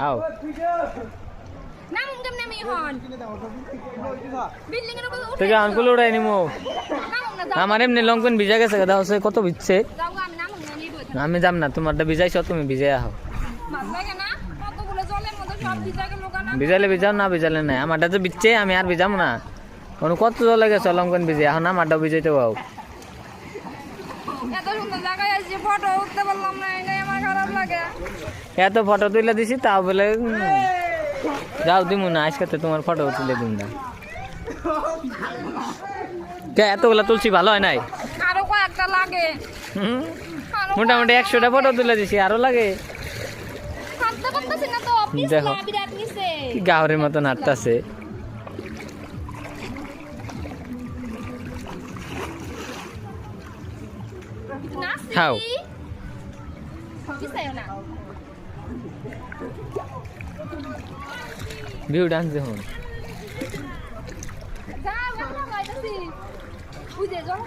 আও নামুন কেমনে আমি হন বিল্ডিং এর উপর তুই আনকুল উড়াই নিমু আমার এমনি লং পেন ভিজা গেছে দাও সে কত ভিজছে যাও আমি নামুন না নিব আমি যাম না তোমারটা ভিজাইছ তুমি ভিজাই আহো মাছ লাগে না কতগুলো জলের মধ্যে সব ভিজা গেল কেন ভিজাইলে ভিজাও না ভিজালে নাই আমারটা তো ভিজছে আমি আর ভিজাম না কোনো কত জল গেছে লং পেন ভিজে এখন আমারটাও ভিজাইতে পাও এত সুন্দর জায়গায় আসছি ফটো উঠতে পারলাম না এটাই আমার খারাপ লাগে এত ফটো তুলে দিছি তাও বলে যাও দিমু না আজকে তোমার ফটো তুলে দিম না কে এতগুলা তুলছি ভালো হয় নাই আরো কয়েকটা লাগে মোটামুটি 100টা ফটো তুলে দিছি আরো লাগে হাঁটতে পারতেছি না তো অফিস দেখো। না বিরাট নিছে কি গাহরের মতো নাচতাছে নাচি খাও। কিসায় না ভিউ ডান্স দেখুন যাও গানা গাইতেছি বুঝে যাও